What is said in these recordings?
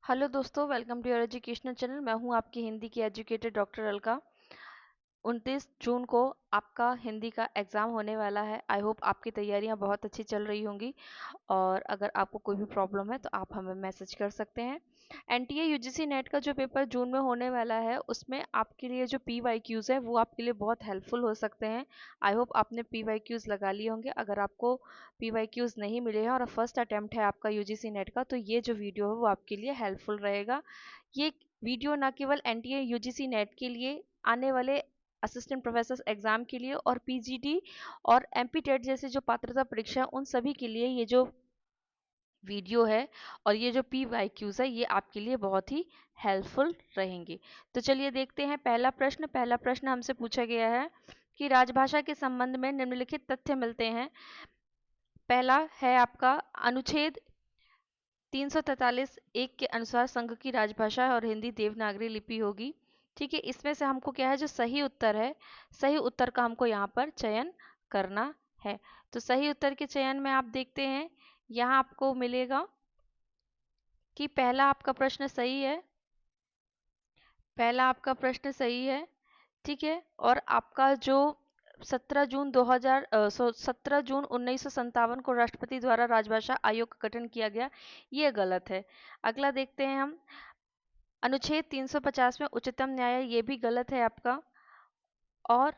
Hello दोस्तों, welcome to your educational channel. मैं हूं आपकी हिंदी की एजुकेटर डॉक्टर अलका। 29 जून को आपका हिंदी का एग्ज़ाम होने वाला है। आई होप आपकी तैयारियां बहुत अच्छी चल रही होंगी। और अगर आपको कोई भी प्रॉब्लम है तो आप हमें मैसेज कर सकते हैं। एनटीए यूजीसी नेट का जो पेपर जून में होने वाला है उसमें आपके लिए जो पीवाईक्यूज़ है वो आपके लिए बहुत हेल्पफुल हो सकते हैं। आई होप आपने पीवाईक्यूज़ लगा लिए होंगे। अगर आपको पीवाईक्यूज़ नहीं मिले हैं और फर्स्ट अटेम्प्ट है आपका यूजीसी नेट का, तो ये जो वीडियो है वो आपके लिए हेल्पफुल रहेगा। ये वीडियो ना केवल एनटीए यूजीसी नेट के लिए, आने वाले असिस्टेंट प्रोफेसर एग्जाम के लिए और पीजीडी और एमपी टेट जैसे जो पात्रता परीक्षा है उन सभी के लिए ये जो वीडियो है और ये जो पीवाईक्यूज है ये आपके लिए बहुत ही हेल्पफुल रहेंगे। तो चलिए देखते हैं पहला प्रश्न हमसे पूछा गया है कि राजभाषा के संबंध में निम्नलिखित तथ्य मिलते हैं। पहला है आपका अनुच्छेद 343 एक के अनुसार संघ की राजभाषा और हिंदी देवनागरी लिपि होगी। ठीक है, इसमें से हमको क्या है, जो सही उत्तर है, सही उत्तर का हमको यहाँ पर चयन करना है। तो सही उत्तर के चयन में आप देखते हैं, यहाँ आपको मिलेगा कि पहला आपका प्रश्न सही है। पहला आपका प्रश्न सही है। ठीक है, और आपका जो 17 जून 1957 को राष्ट्रपति द्वारा राजभाषा आयोग का गठन किया गया, ये गलत है। अगला देखते हैं हम, अनुच्छेद 350 में उच्चतम न्यायालय, ये भी गलत है आपका। और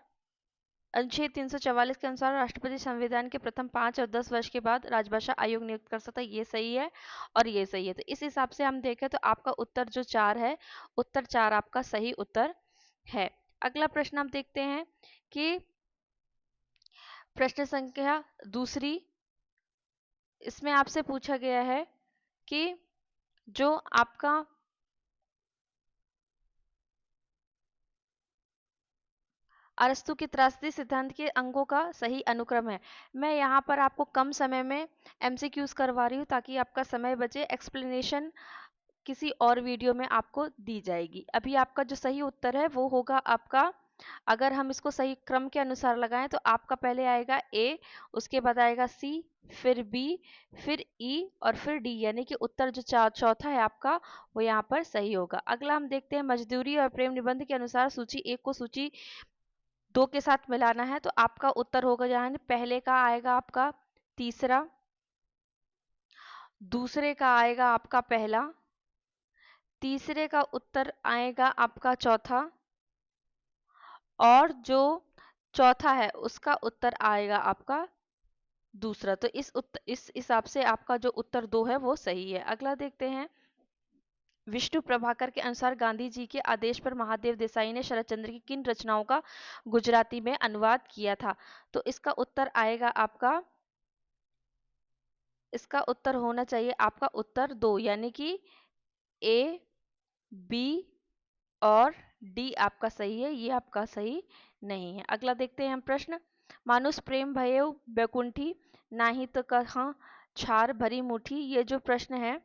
अनुच्छेद 344 के अनुसार राष्ट्रपति संविधान के प्रथम 5 और 10 वर्ष के बाद राजभाषा आयोग नियुक्त कर सकता है, ये सही है और ये सही है। तो इस हिसाब से हम देखें तो आपका उत्तर जो 4 है, उत्तर 4 आपका सही उत्तर है। अगला प्रश्न हम देखते हैं कि प्रश्न संख्या दूसरी, इसमें आपसे पूछा गया है कि जो आपका अरस्तु के त्रासदी सिद्धांत के अंगों का सही अनुक्रम है। मैं यहाँ पर आपको कम समय में एमसीक्यूज करवा रही हूँ ताकि आपका समय बचे। एक्सप्लेनेशन किसी और वीडियो में आपको दी जाएगी। अभी आपका जो सही उत्तर है वो होगा आपका, अगर हम इसको सही क्रम के अनुसार लगाएं तो आपका पहले आएगा ए, उसके बाद आएगा सी, फिर बी, फिर ई और फिर डी, यानी कि उत्तर जो चौथा है आपका वो यहाँ पर सही होगा। अगला हम देखते हैं, मजदूरी और प्रेम निबंध के अनुसार सूची एक को सूची दो के साथ मिलाना है, तो आपका उत्तर होगा, यहाँ पहले का आएगा आपका तीसरा, दूसरे का आएगा आपका पहला, तीसरे का उत्तर आएगा आपका चौथा, और जो चौथा है उसका उत्तर आएगा आपका दूसरा। तो इस हिसाब से आपका जो उत्तर 2 है वो सही है। अगला देखते हैं, विष्णु प्रभाकर के अनुसार गांधी जी के आदेश पर महादेव देसाई ने शरद चंद्र की किन रचनाओं का गुजराती में अनुवाद किया था? तो इसका उत्तर आएगा आपका, इसका उत्तर होना चाहिए आपका उत्तर 2, यानी कि ए, बी और डी आपका सही है, ये आपका सही नहीं है। अगला देखते हैं हम प्रश्न, मानुष प्रेम भयउ बैकुंठी नाही तो कहाँ छार भरी मुठी, ये जो प्रश्न है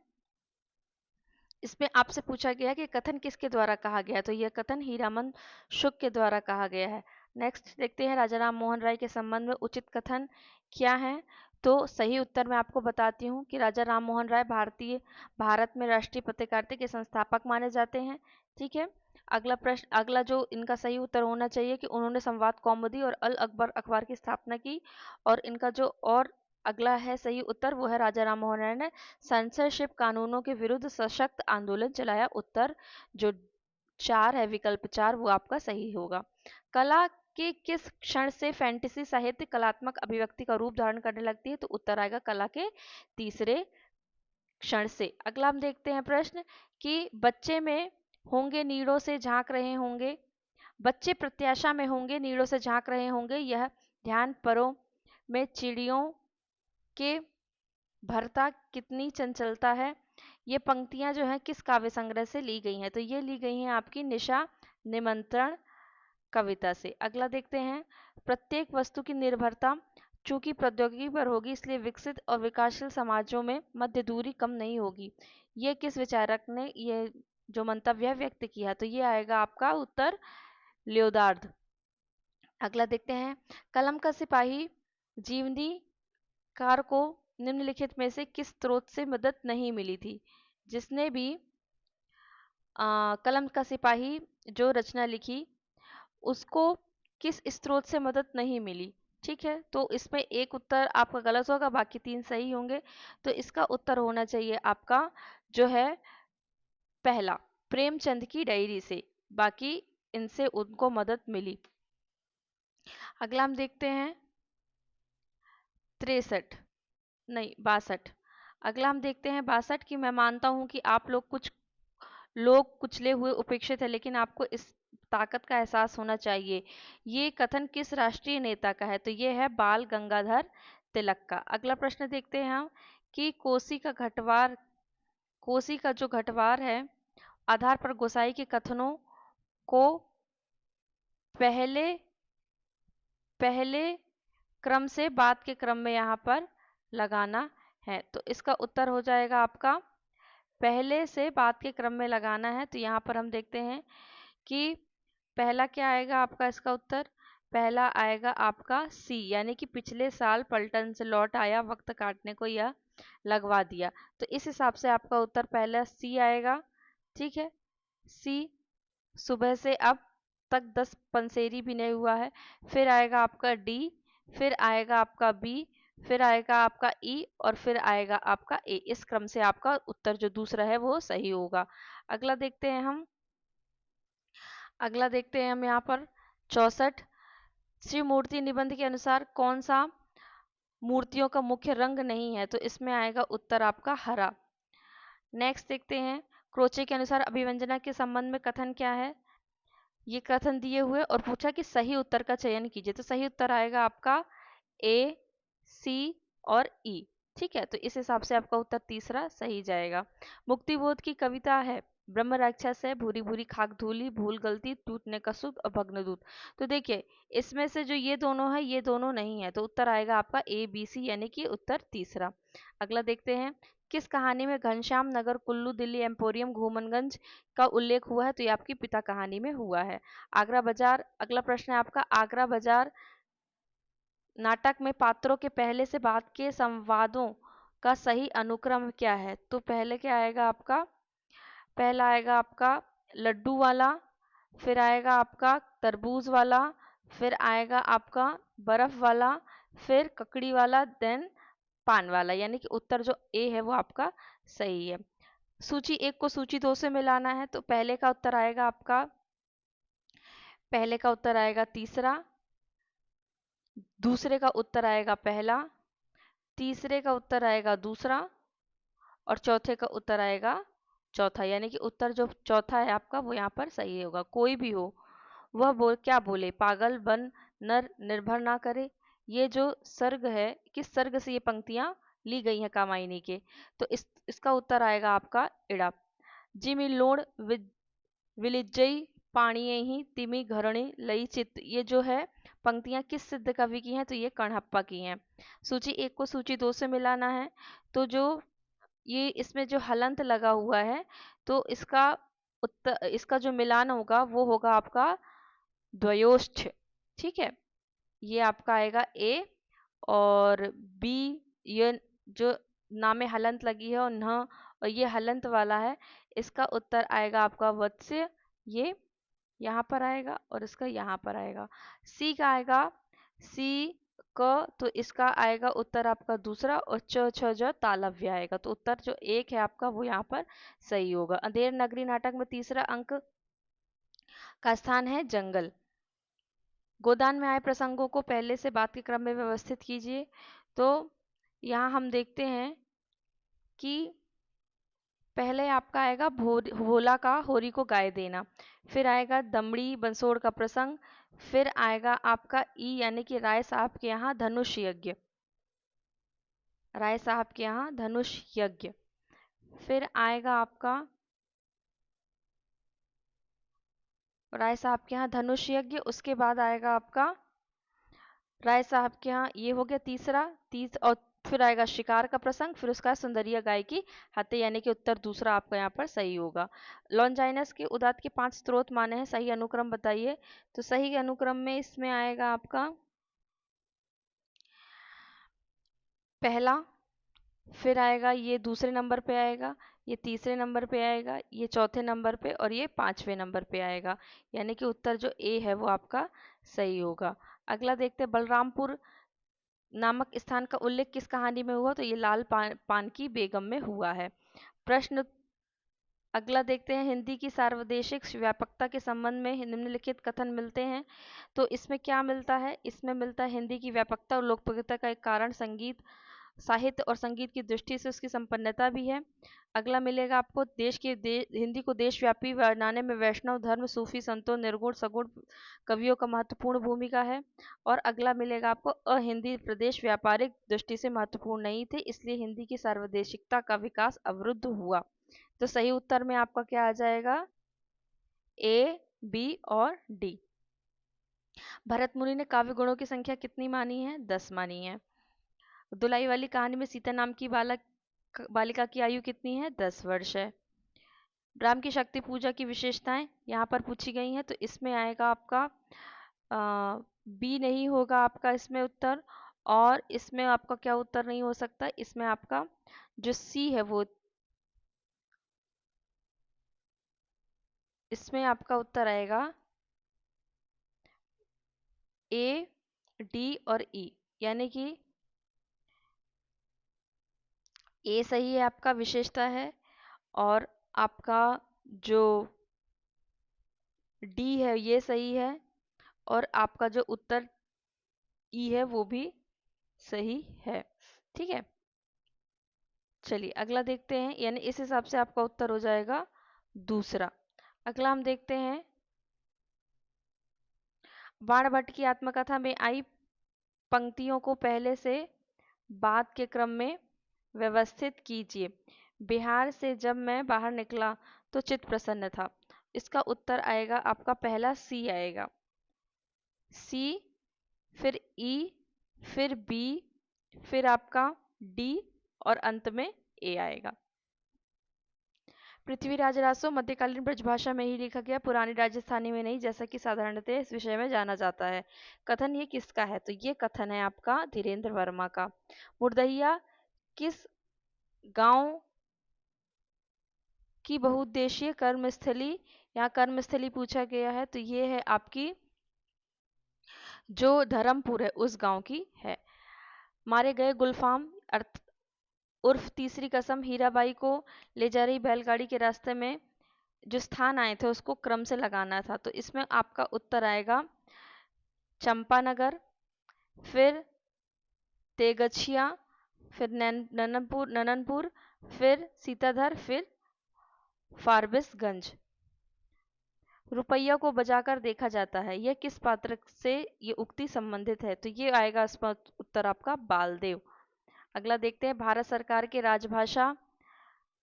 इसमें आपसे पूछा गया कि कथन किसके द्वारा कहा गया, तो यह कथन हीरामन शुक के द्वारा कहा गया है। नेक्स्ट देखते हैं, राजा राम मोहन राय के संबंध में उचित कथन क्या है? तो सही उत्तर मैं आपको बताती हूँ कि राजा राम मोहन राय भारत में राष्ट्रीय पत्रकारिता के संस्थापक माने जाते हैं। ठीक है, अगला प्रश्न, अगला जो इनका सही उत्तर होना चाहिए कि उन्होंने संवाद कौमुदी और अल अकबर अखबार की स्थापना की। और इनका जो और अगला है सही उत्तर वो है, राजा राम मोहन राय ने सेंसरशिप कानूनों के विरुद्ध सशक्त आंदोलन चलाया। उत्तर जो 4 है, विकल्प 4, वो आपका सही होगा। कला के किस क्षण से फैंटेसी साहित्य कलात्मक अभिव्यक्ति का रूप धारण करने लगती है? तो उत्तर आएगा कला के तीसरे क्षण से। अगला हम देखते हैं प्रश्न कि बच्चे में होंगे नीड़ों से झांक रहे होंगे, बच्चे प्रत्याशा में होंगे नीड़ों से झांक रहे होंगे, यह ध्यान परों में चिड़ियों के भरता कितनी चंचलता है, ये पंक्तियां जो हैं किस काव्य संग्रह से ली गई हैं? तो ये ली गई हैं आपकी निशा निमंत्रण कविता से। अगला देखते हैं, प्रत्येक वस्तु की निर्भरता चूंकि प्रौद्योगिकी पर होगी इसलिए विकसित और विकासशील समाजों में मध्य दूरी कम नहीं होगी, ये किस विचारक ने ये जो मंतव्य व्यक्त किया? तो ये आएगा आपका उत्तर लियोदार्द। अगला देखते हैं, कलम का सिपाही जीवनी कार को निम्नलिखित में से किस स्रोत से मदद नहीं मिली थी? जिसने भी कलम का सिपाही जो रचना लिखी उसको किस स्रोत से मदद नहीं मिली। ठीक है, तो इसमें एक उत्तर आपका गलत होगा, बाकी 3 सही होंगे। तो इसका उत्तर होना चाहिए आपका जो है पहला, प्रेमचंद की डायरी से, बाकी इनसे उनको मदद मिली। अगला हम देखते हैं 63, नहीं 62। अगला हम देखते हैं 62 की मैं मानता हूं कि आप लोग कुचले हुए उपेक्षित है, लेकिन आपको इस ताकत का एहसास होना चाहिए। ये कथन किस राष्ट्रीय नेता का है? तो ये है बाल गंगाधर तिलक का। अगला प्रश्न देखते हैं हम कि कोसी का जो घटवार है आधार पर गोसाई के कथनों को पहले पहले क्रम से बाद के क्रम में यहाँ पर लगाना है। तो इसका उत्तर हो जाएगा आपका पहले से बाद के क्रम में लगाना है। तो यहाँ पर हम देखते हैं कि पहला क्या आएगा आपका इसका उत्तर? पहला आएगा आपका सी, यानी कि पिछले साल पलटन से लौट आया, वक्त काटने को यह लगवा दिया। तो इस हिसाब से आपका उत्तर पहला सी आएगा। ठीक है, सी। सुबह से अब तक 10 पंसेरी भी नहीं हुआ है। फिर आएगा आपका डी, फिर आएगा आपका बी, फिर आएगा आपका ई और फिर आएगा आपका ए। इस क्रम से आपका उत्तर जो दूसरा है वो सही होगा। अगला देखते हैं हम यहाँ पर 64। श्री मूर्ति निबंध के अनुसार कौन सा मूर्तियों का मुख्य रंग नहीं है? तो इसमें आएगा उत्तर आपका हरा। नेक्स्ट देखते हैं क्रोचे के अनुसार अभिव्यंजना के संबंध में कथन क्या है? ये कथन दिए हुए और पूछा कि सही उत्तर का चयन कीजिए। तो सही उत्तर आएगा आपका ए, सी और ई। ठीक है, तो इस हिसाब से आपका उत्तर तीसरा सही जाएगा। मुक्तिबोध की कविता है ब्रह्म राक्षस है, भूरी भूरी खाक धूली, भूल गलती, टूटने का सुख और भग्न दूत। तो देखिए इसमें से जो ये दोनों है ये दोनों नहीं है, तो उत्तर आएगा आपका ए बी सी, यानी कि उत्तर तीसरा। अगला देखते हैं किस कहानी में घनश्याम नगर, कुल्लू, दिल्ली एम्पोरियम, घूमनगंज का उल्लेख हुआ है? तो ये आपकी पिता कहानी में हुआ है। आगरा बाजार। अगला प्रश्न है आपका आगरा बाजार नाटक में पात्रों के पहले से बाद के संवादों का सही अनुक्रम क्या है? तो पहले क्या आएगा आपका? पहला आएगा आपका लड्डू वाला, फिर आएगा आपका तरबूज वाला, फिर आएगा आपका बर्फ वाला, फिर ककड़ी वाला, देन पान वाला, यानी कि उत्तर जो ए है वो आपका सही है। सूची 1 को सूची 2 से मिलाना है, तो पहले का उत्तर आएगा तीसरा, दूसरे का उत्तर आएगा पहला, तीसरे का उत्तर आएगा दूसरा और चौथे का उत्तर आएगा चौथा, यानी कि उत्तर जो चौथा है आपका वो यहाँ पर सही होगा। कोई भी हो वह क्या बोले, पागल बन नर निर्भर ना करे। ये जो सर्ग है, किस सर्ग से ये पंक्तियां ली गई हैं कामायनी के? तो इसका उत्तर आएगा आपका इड़ा। जिमि लोण विलिज्जई पाणिये ही तिमि घरणी लई चित्त, ये जो है पंक्तियां किस सिद्ध कवि की हैं? तो ये कणहप्पा की हैं। सूची 1 को सूची 2 से मिलाना है, तो जो ये इसमें जो हलंत लगा हुआ है तो इसका जो मिलान होगा वो होगा आपका द्वयोष्ठ। ठीक है, ये आपका आएगा ए और बी, ये जो नामे हलंत लगी है और न और ये हलंत वाला है, इसका उत्तर आएगा आपका वत्स्य। ये यहाँ पर आएगा और इसका यहाँ पर आएगा। सी का आएगा सी क, तो इसका आएगा उत्तर आपका दूसरा और च छ ज तालव्य आएगा। तो उत्तर जो एक है आपका वो यहाँ पर सही होगा। अंधेर नगरी नाटक में तीसरा अंक का स्थान है जंगल। गोदान में आए प्रसंगों को पहले से बाद के क्रम में व्यवस्थित कीजिए। तो यहाँ हम देखते हैं कि पहले आपका आएगा भोला का होरी को गाय देना, फिर आएगा दमड़ी बंसोड़ का प्रसंग, फिर आएगा आपका ई यानी कि राय साहब के यहाँ धनुष यज्ञ, राय साहब के यहाँ धनुष यज्ञ, फिर आएगा आपका राय साहब के यहाँ धनुष यज्ञ, उसके बाद आएगा आपका राय साहब के यहाँ, ये हो गया और फिर आएगा शिकार का प्रसंग, फिर उसका सुंदरिया गाय की हत्या, यानी कि उत्तर दूसरा आपका यहाँ पर सही होगा। लॉन्जाइनस के उदात के 5 स्रोत माने हैं, सही अनुक्रम बताइए। तो सही अनुक्रम में इसमें आएगा आपका पहला, फिर आएगा ये दूसरे नंबर पे आएगा, ये तीसरे नंबर पे आएगा, ये चौथे नंबर पे, और ये पांचवें नंबर पे आएगा। यानी कि उत्तर जो ए है वो आपका सही होगा। अगला देखते हैं, बलरामपुर नामक स्थान का उल्लेख किस कहानी में हुआ? तो ये लाल पान की बेगम में हुआ है। प्रश्न अगला देखते हैं, हिंदी की सार्वदेशिक व्यापकता के संबंध में निम्नलिखित कथन मिलते हैं। तो इसमें क्या मिलता है? इसमें मिलता है हिंदी की व्यापकता और लोकप्रियता का एक कारण संगीत, साहित्य और संगीत की दृष्टि से उसकी संपन्नता भी है। अगला मिलेगा आपको, हिंदी को देशव्यापी बनाने में वैष्णव धर्म, सूफी संतों, निर्गुण सगुण कवियों का महत्वपूर्ण भूमिका है। और अगला मिलेगा आपको, अहिंदी प्रदेश व्यापारिक दृष्टि से महत्वपूर्ण नहीं थे, इसलिए हिंदी की सार्वदेशिकता का विकास अवरुद्ध हुआ। तो सही उत्तर में आपका क्या आ जाएगा? ए, बी और डी। भरत मुनि ने काव्य गुणों की संख्या कितनी मानी है? 10 मानी है। दुलाई वाली कहानी में सीता नाम की बालिका की आयु कितनी है? 10 वर्ष है। राम की शक्ति पूजा की विशेषताएं यहाँ पर पूछी गई हैं, तो इसमें आएगा आपका बी नहीं होगा आपका इसमें उत्तर। और इसमें आपका क्या उत्तर नहीं हो सकता? इसमें आपका जो सी है वो, इसमें आपका उत्तर आएगा ए, डी और ई। यानी कि ए सही है, आपका विशेषता है, और आपका जो डी है ये सही है, और आपका जो उत्तर ई है वो भी सही है। ठीक है, चलिए अगला देखते हैं। यानी इस हिसाब से आपका उत्तर हो जाएगा दूसरा। अगला हम देखते हैं, बाणभट्ट की आत्मकथा में आई पंक्तियों को पहले से बाद के क्रम में व्यवस्थित कीजिए। बिहार से जब मैं बाहर निकला तो चित्त प्रसन्न था। इसका उत्तर आएगा आपका पहला सी आएगा। सी, फिर ई, फिर बी, फिर आपका डी, और अंत में ए आएगा। पृथ्वीराज रासो मध्यकालीन ब्रजभाषा में ही लिखा गया, पुरानी राजस्थानी में नहीं, जैसा कि साधारणतः इस विषय में जाना जाता है। कथन ये किसका है? तो ये कथन है आपका धीरेन्द्र वर्मा का। मुर्दहिया किस गांव की बहुउद्देशीय कर्मस्थली, यहाँ कर्मस्थली पूछा गया है, तो ये है आपकी जो धर्मपुर है उस गांव की है। मारे गए गुलफाम अर्थ उर्फ तीसरी कसम हीराबाई को ले जा रही बैलगाड़ी के रास्ते में जो स्थान आए थे उसको क्रम से लगाना था। तो इसमें आपका उत्तर आएगा चंपानगर, फिर तेगछिया, फिर नननपुर, फिर सीताधर, फिर फारबिसगंज। रुपया को बजाकर देखा जाता है, यह किस पात्र से ये उक्ति संबंधित है? तो ये आएगा इसका उत्तर आपका बालदेव। अगला देखते हैं, भारत सरकार के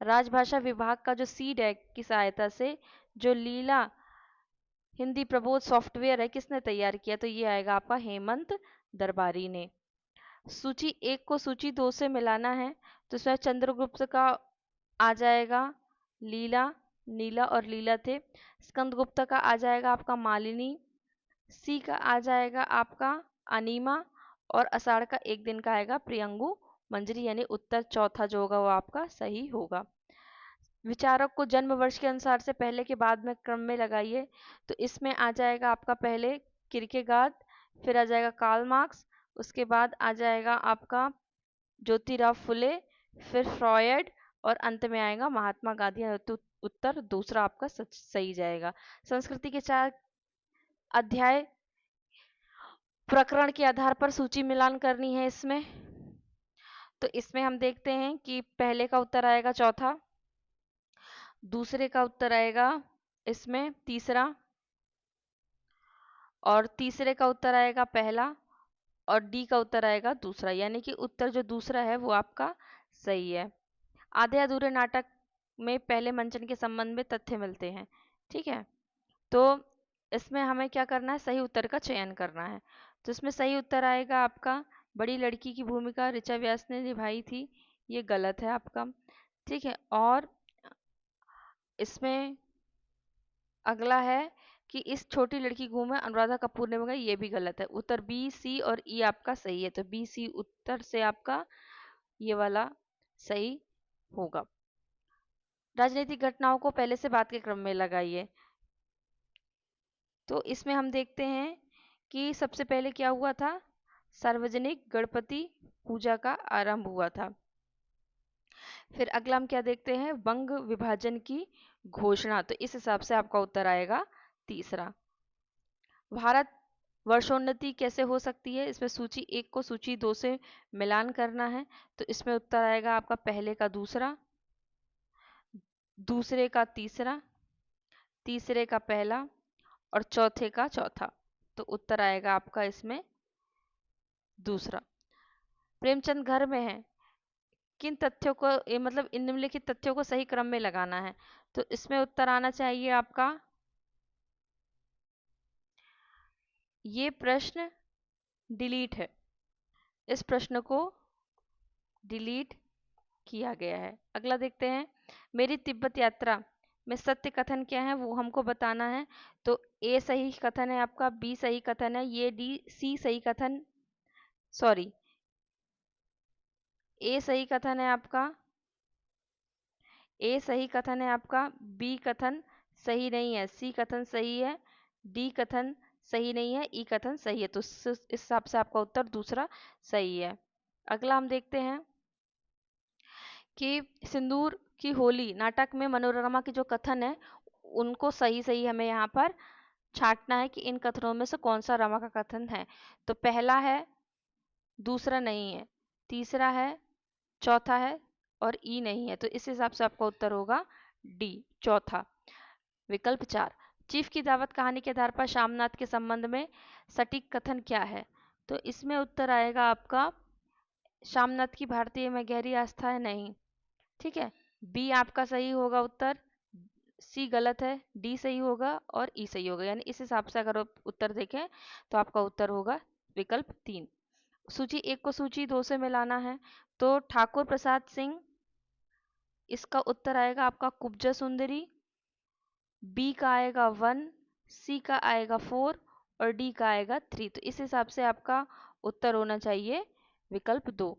राजभाषा विभाग का जो सीड है की सहायता से जो लीला हिंदी प्रबोध सॉफ्टवेयर है किसने तैयार किया? तो ये आएगा आपका हेमंत दरबारी ने। सूची एक को सूची दो से मिलाना है, तो इसमें चंद्रगुप्त का आ जाएगा लीला, नीला और लीला थे। स्कंदगुप्त का आ जाएगा आपका मालिनी, सी का आ जाएगा आपका अनीमा, और अषाढ़ का एक दिन का आएगा प्रियंगु मंजरी। यानी उत्तर चौथा जो होगा वो आपका सही होगा। विचारक को जन्म वर्ष के अनुसार से पहले के बाद में क्रम में लगाइए। तो इसमें आ जाएगा आपका पहले किरकेगार्ड, फिर आ जाएगा कार्ल मार्क्स, उसके बाद आ जाएगा आपका ज्योतिराव फुले, फिर फ्रॉयड, और अंत में आएगा महात्मा गांधी। तो उत्तर दूसरा आपका सही जाएगा। संस्कृति के 4 अध्याय प्रकरण के आधार पर सूची मिलान करनी है इसमें। तो इसमें हम देखते हैं कि पहले का उत्तर आएगा चौथा, दूसरे का उत्तर आएगा इसमें तीसरा, और तीसरे का उत्तर आएगा पहला, और डी का उत्तर आएगा दूसरा। यानी कि उत्तर जो दूसरा है वो आपका सही है। आधे अधूरे नाटक में पहले मंचन के संबंध में तथ्य मिलते हैं। ठीक है, तो इसमें हमें क्या करना है? सही उत्तर का चयन करना है। तो इसमें सही उत्तर आएगा आपका बड़ी लड़की की भूमिका ऋचा व्यास ने निभाई थी, ये गलत है आपका। ठीक है, और इसमें अगला है कि इस छोटी लड़की की भूमिका अनुराधा कपूर ने निभाई, ये भी गलत है। उत्तर बी, सी और ई आपका सही है। तो बी, सी उत्तर से आपका ये वाला सही होगा। राजनीतिक घटनाओं को पहले से बाद के क्रम में लगाइए। तो इसमें हम देखते हैं कि सबसे पहले क्या हुआ था, सार्वजनिक गणपति पूजा का आरंभ हुआ था। फिर अगला हम क्या देखते हैं, वंग विभाजन की घोषणा। तो इस हिसाब से आपका उत्तर आएगा तीसरा। भारत वर्षोन्नति कैसे हो सकती है, इसमें सूची 1 को सूची 2 से मिलान करना है। तो इसमें उत्तर आएगा आपका पहले का दूसरा, दूसरे का तीसरा, तीसरे का पहला और चौथे का चौथा। तो उत्तर आएगा आपका इसमें दूसरा। प्रेमचंद घर में है, किन तथ्यों को मतलब इन निम्नलिखित तथ्यों को सही क्रम में लगाना है। तो इसमें उत्तर आना चाहिए आपका, ये प्रश्न डिलीट है, इस प्रश्न को डिलीट किया गया है। अगला देखते हैं, मेरी तिब्बत यात्रा में सत्य कथन क्या है वो हमको बताना है। तो ए सही कथन है आपका, बी सही कथन है, ये डी सी सही कथन, सॉरी ए सही कथन है आपका, ए सही कथन है आपका, बी कथन सही नहीं है, सी कथन सही है, डी कथन सही नहीं है, ई कथन सही है। तो इस हिसाब से आपका उत्तर दूसरा सही है। अगला हम देखते हैं कि सिंदूर की होली नाटक में मनोरमा के जो कथन है उनको सही सही हमें यहाँ पर छांटना है कि इन कथनों में से कौन सा रमा का कथन है। तो पहला है, दूसरा नहीं है, तीसरा है, चौथा है और ई नहीं है। तो इस हिसाब से आपका उत्तर होगा डी, चौथा। विकल्प 4, चीफ की दावत कहानी के आधार पर श्यामनाथ के संबंध में सटीक कथन क्या है। तो इसमें उत्तर आएगा आपका, श्यामनाथ की भारतीय में गहरी आस्था है, नहीं। ठीक है, बी आपका सही होगा उत्तर, सी गलत है, डी सही होगा और ई सही होगा। यानी इस हिसाब से अगर आप उत्तर देखें तो आपका उत्तर होगा विकल्प 3। सूची 1 को सूची 2 से मिलाना है। तो ठाकुर प्रसाद सिंह, इसका उत्तर आएगा आपका कुब्जा सुंदरी, बी का आएगा 1, सी का आएगा 4 और डी का आएगा 3। तो इस हिसाब से आपका उत्तर होना चाहिए विकल्प 2।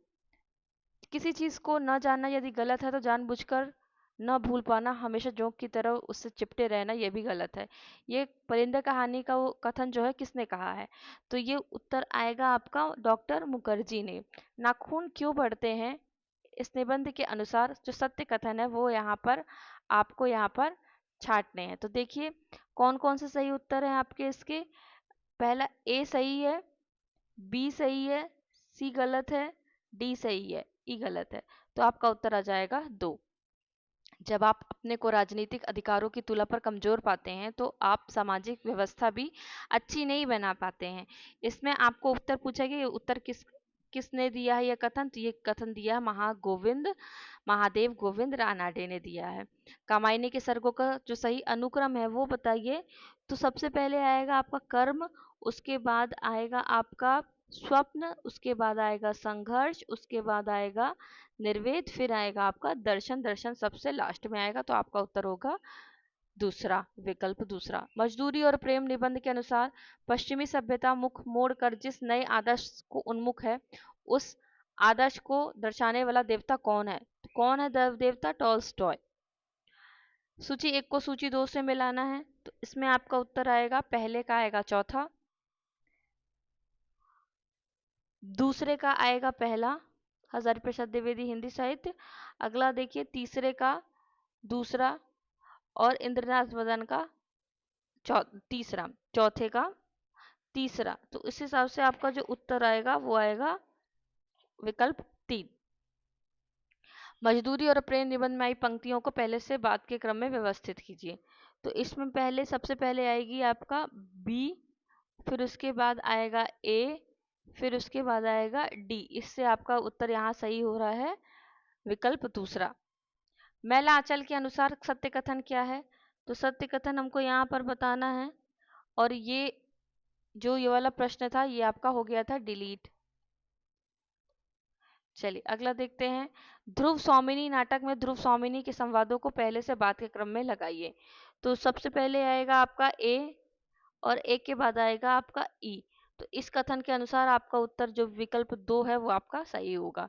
किसी चीज को न जानना यदि गलत है तो जानबूझकर न भूल पाना, हमेशा जोंक की तरह उससे चिपटे रहना, यह भी गलत है। ये परिंदा कहानी का वो कथन जो है किसने कहा है। तो ये उत्तर आएगा आपका डॉक्टर मुखर्जी ने। नाखून क्यों बढ़ते हैं, इस निबंध के अनुसार जो सत्य कथन है वो यहाँ पर आपको यहाँ पर छांटने हैं। तो देखिए कौन कौन से सही उत्तर हैं आपके इसके। पहला ए सही है, बी सही है, सी गलत है, डी सही है, ई गलत है। तो आपका उत्तर आ जाएगा 2। जब आप अपने को राजनीतिक अधिकारों की तुला पर कमजोर पाते हैं तो आप सामाजिक व्यवस्था भी अच्छी नहीं बना पाते हैं। इसमें आपको उत्तर पूछा गया, ये उत्तर किसने दिया है यह कथन। तो ये कथन दिया है महादेव गोविंद रानाडे ने दिया है। कामायनी के सर्गों का जो सही अनुक्रम है वो बताइए। तो सबसे पहले आएगा आपका कर्म, उसके बाद आएगा आपका स्वप्न, उसके बाद आएगा संघर्ष, उसके बाद आएगा निर्वेद, फिर आएगा आपका दर्शन, दर्शन सबसे लास्ट में आएगा। तो आपका उत्तर होगा दूसरा, विकल्प दूसरा। मजदूरी और प्रेम निबंध के अनुसार पश्चिमी सभ्यता मुख मोड़ कर जिस नए आदर्श को उन्मुख है उस आदर्श को दर्शाने वाला देवता कौन है। तो कौन है देवता, टॉल्स्टॉय। सूची 1 को सूची 2 से मिलाना है। तो इसमें आपका उत्तर आएगा, पहले का आएगा चौथा, दूसरे का आएगा पहला, हजारीप्रसाद द्विवेदी हिंदी साहित्य। अगला देखिए, तीसरे का दूसरा और इंद्रनाथ वदन का तीसरा, चौथे का तीसरा। तो इस हिसाब से आपका जो उत्तर आएगा वो आएगा विकल्प 3। मजदूरी और प्रेम निबंध में आई पंक्तियों को पहले से बाद के क्रम में व्यवस्थित कीजिए। तो इसमें पहले सबसे पहले आएगी आपका बी, फिर उसके बाद आएगा ए, फिर उसके बाद आएगा डी। इससे आपका उत्तर यहाँ सही हो रहा है विकल्प दूसरा। मैला आंचल के अनुसार सत्य कथन क्या है। तो सत्य कथन हमको यहाँ पर बताना है और ये वाला प्रश्न था ये आपका हो गया था डिलीट। चलिए अगला देखते हैं, ध्रुव स्वामिनी नाटक में ध्रुव स्वामिनी के संवादों को पहले से बाद के क्रम में लगाइए। तो सबसे पहले आएगा आपका ए और ए के बाद आएगा आपका ई। तो इस कथन के अनुसार आपका उत्तर जो विकल्प 2 है वो आपका सही होगा।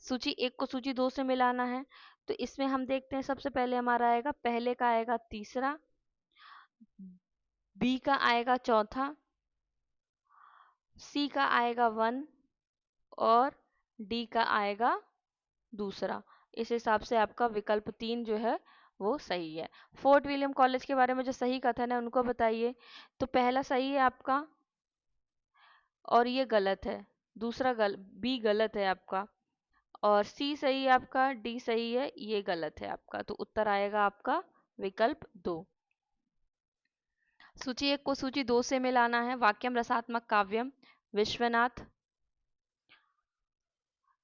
सूची 1 को सूची 2 से मिलाना है। तो इसमें हम देखते हैं, सबसे पहले हमारा आएगा, पहले का आएगा तीसरा, बी का आएगा चौथा, सी का आएगा 1 और डी का आएगा दूसरा। इस हिसाब से आपका विकल्प 3 जो है वो सही है। फोर्ट विलियम कॉलेज के बारे में जो सही कथन है उनको बताइए। तो पहला सही है आपका और ये गलत है, दूसरा बी गलत है आपका, और सी सही है आपका, डी सही है, ये गलत है आपका। तो उत्तर आएगा आपका विकल्प 2। सूची 1 को सूची 2 से मिलाना है। वाक्यम रसात्मक काव्यम विश्वनाथ।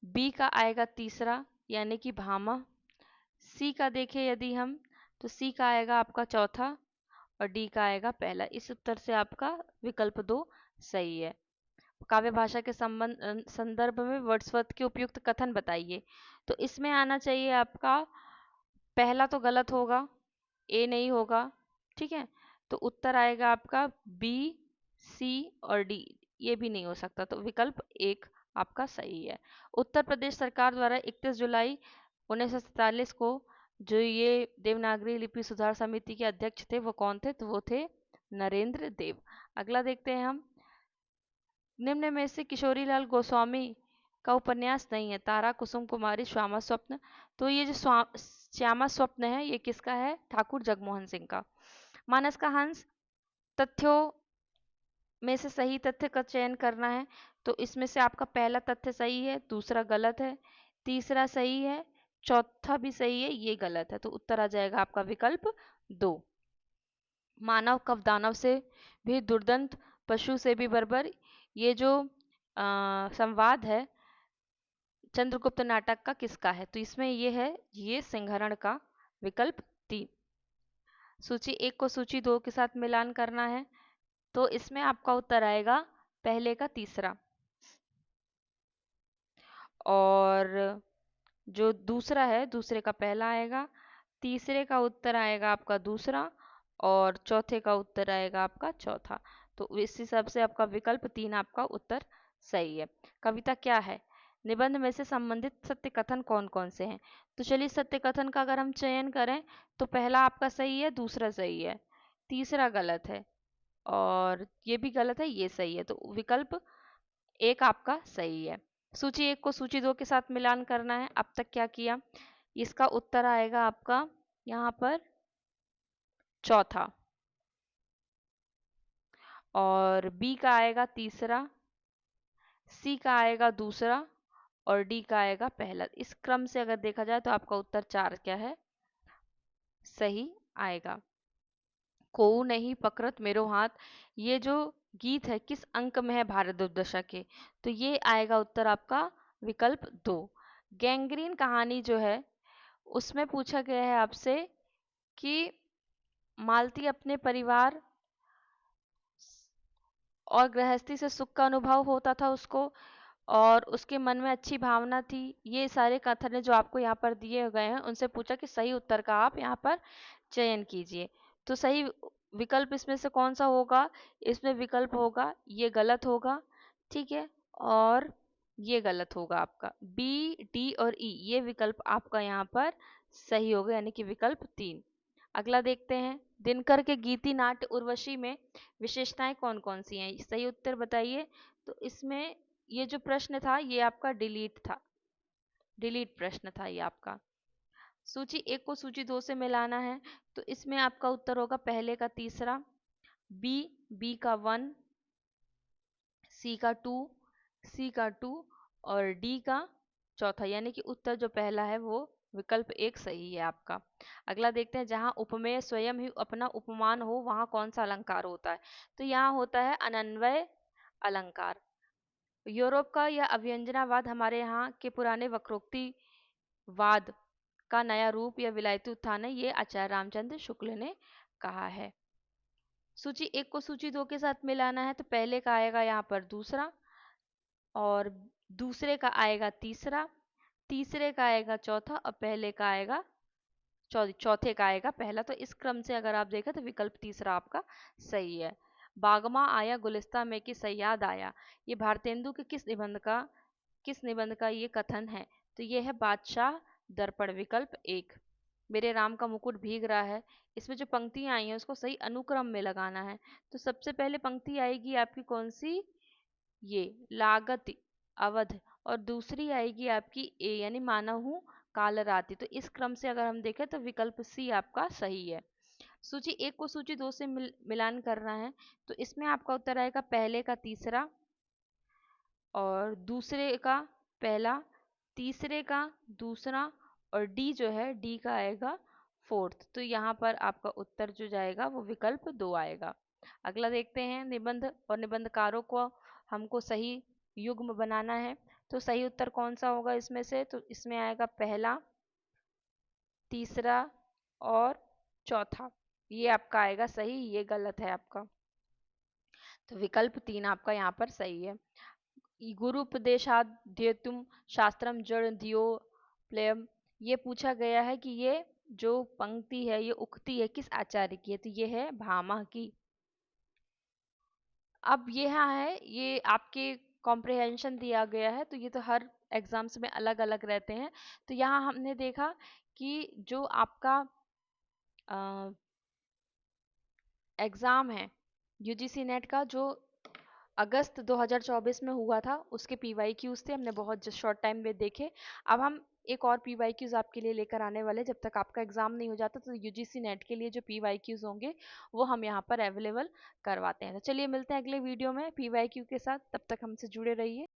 बी का आएगा तीसरा यानी कि भामा। सी का देखें यदि हम, तो सी का आएगा आपका चौथा और डी का आएगा पहला। इस उत्तर से आपका विकल्प 2 सही है। काव्य भाषा के संदर्भ में वर्ड्सवर्थ के उपयुक्त कथन बताइए। तो इसमें आना चाहिए आपका, पहला तो गलत होगा, ए नहीं होगा, ठीक है। तो उत्तर आएगा आपका बी, सी और डी, ये भी नहीं हो सकता। तो विकल्प 1 आपका सही है। उत्तर प्रदेश सरकार द्वारा 31 जुलाई 1947 को जो ये देवनागरी लिपि सुधार समिति के अध्यक्ष थे वो कौन थे? तो वो थे नरेंद्र देव। अगला देखते हैं हम, निम्न में से किशोरीलाल गोस्वामी का उपन्यास नहीं है। तारा, कुसुम कुमारी, श्यामा स्वप्न। तो ये जो श्यामा स्वप्न है ये किसका है? ठाकुर जगमोहन सिंह का। मानस का हंस, तथ्यों में से सही तथ्य का चयन करना है। तो इसमें से आपका पहला तथ्य सही है, दूसरा गलत है, तीसरा सही है, चौथा भी सही है, ये गलत है। तो उत्तर आ जाएगा आपका विकल्प 2। मानव कव दानव से भी दुर्दंत, पशु से भी बर्बर। ये जो संवाद है चंद्रगुप्त नाटक का किसका है? तो इसमें ये है, ये सिंहरण का। विकल्प 3। सूची 1 को सूची 2 के साथ मिलान करना है। तो इसमें आपका उत्तर आएगा पहले का तीसरा, और जो दूसरा है दूसरे का पहला आएगा, तीसरे का उत्तर आएगा आपका दूसरा, और चौथे का उत्तर आएगा आपका चौथा। तो इस हिसाब से आपका विकल्प 3 आपका उत्तर सही है। कविता क्या है? निबंध में से संबंधित सत्य कथन कौन कौन से हैं? तो चलिए सत्य कथन का अगर हम चयन करें तो पहला आपका सही है, दूसरा सही है, तीसरा गलत है, और ये भी गलत है, ये सही है। तो विकल्प 1 आपका सही है। सूची 1 को सूची 2 के साथ मिलान करना है। अब तक क्या किया? इसका उत्तर आएगा आपका यहाँ पर चौथा, और बी का आएगा तीसरा, सी का आएगा दूसरा और डी का आएगा पहला। इस क्रम से अगर देखा जाए तो आपका उत्तर 4 क्या है? सही आएगा। कोऊ नहीं पकड़त मेरो हाथ, ये जो गीत है किस अंक में है भारत दुर्दशा के? तो ये आएगा उत्तर आपका विकल्प 2। गैंग्रीन कहानी जो है उसमें पूछा गया है आपसे कि मालती अपने परिवार और गृहस्थी से सुख का अनुभव होता था उसको, और उसके मन में अच्छी भावना थी। ये सारे कथन जो आपको यहाँ पर दिए गए हैं उनसे पूछा कि सही उत्तर का आप यहाँ पर चयन कीजिए। तो सही विकल्प इसमें से कौन सा होगा? इसमें विकल्प होगा, ये गलत होगा, ठीक है, और ये गलत होगा आपका। बी, डी और ई ये विकल्प आपका यहाँ पर सही होगा, यानी कि विकल्प 3। अगला देखते हैं, दिनकर के गीति नाट्य उर्वशी में विशेषताएं कौन कौन सी हैं? सही उत्तर बताइए। तो इसमें ये जो प्रश्न था ये आपका डिलीट था, डिलीट प्रश्न था ये आपका। सूची 1 को सूची 2 से मिलाना है। तो इसमें आपका उत्तर होगा पहले का तीसरा, बी, बी का 1, सी का 2, सी का 2 और डी का चौथा, यानी कि उत्तर जो पहला है वो विकल्प 1 सही है आपका। अगला देखते हैं, जहां उपमेय स्वयं ही अपना उपमान हो वहां कौन सा अलंकार होता है? तो यहाँ होता है अनन्वय अलंकार। यूरोप का यह अभ्यंजनावाद हमारे यहाँ के पुराने वक्रोक्तिवाद का नया रूप या विलायती उत्थान है, ये आचार्य रामचंद्र शुक्ल ने कहा है। सूची 1 को सूची 2 के साथ मिलाना है। तो पहले का आएगा यहाँ पर दूसरा, और दूसरे का आएगा तीसरा, तीसरे का आएगा चौथा और पहले का आएगा चौथे का आएगा पहला। तो इस क्रम से अगर आप देखें तो विकल्प तीसरा आपका सही है। बागमा आया गुलिस्ता में कि सयाद आया, ये भारतेंदु के किस निबंध का ये कथन है? तो ये है बादशाह दर्पण विकल्प 1। मेरे राम का मुकुट भीग रहा है, इसमें जो पंक्तियां आई हैं उसको सही अनुक्रम में लगाना है। तो सबसे पहले पंक्ति आएगी आपकी कौन सी, ये लागत अवध, और दूसरी आएगी आपकी ए यानी मानव हूँ काल राति। तो इस क्रम से अगर हम देखें तो विकल्प सी आपका सही है। सूची एक को सूची दो से मिलान करना है, तो इसमें आपका उत्तर आएगा पहले का तीसरा, और दूसरे का पहला, तीसरे का दूसरा, और डी जो है डी का आएगा फोर्थ। तो यहाँ पर आपका उत्तर जो जाएगा वो विकल्प 2 आएगा। अगला देखते हैं, निबंध और निबंधकारों को हमको सही युग्म बनाना है। तो सही उत्तर कौन सा होगा इसमें से, तो इसमें आएगा पहला, तीसरा और चौथा। ये आपका आएगा सही, ये गलत है आपका। तो विकल्प 3 आपका यहाँ पर सही है। गुरुपदेशाध्येतुम शास्त्रम जड़ दियो प्लयम, ये पूछा गया है कि ये जो पंक्ति है, ये उक्ति है, किस आचार्य की है, तो ये है भामा की। अब यहाँ है, ये आपके कॉम्प्रिहेंशन दिया गया है, तो ये तो हर एग्जाम्स में अलग अलग रहते हैं। तो यहाँ हमने देखा कि जो आपका एग्ज़ाम है यूजीसी नेट का, जो अगस्त 2024 में हुआ था, उसके पीवाईक्यूज थे, हमने बहुत शॉर्ट टाइम में देखे। अब हम एक और पीवाईक्यूज आपके लिए लेकर आने वाले, जब तक आपका एग्जाम नहीं हो जाता, तो यूजीसी नेट के लिए जो पीवाईक्यूज होंगे वो हम यहाँ पर अवेलेबल करवाते हैं। तो चलिए मिलते हैं अगले वीडियो में पीवाईक्यू के साथ, तब तक हमसे जुड़े रहिए।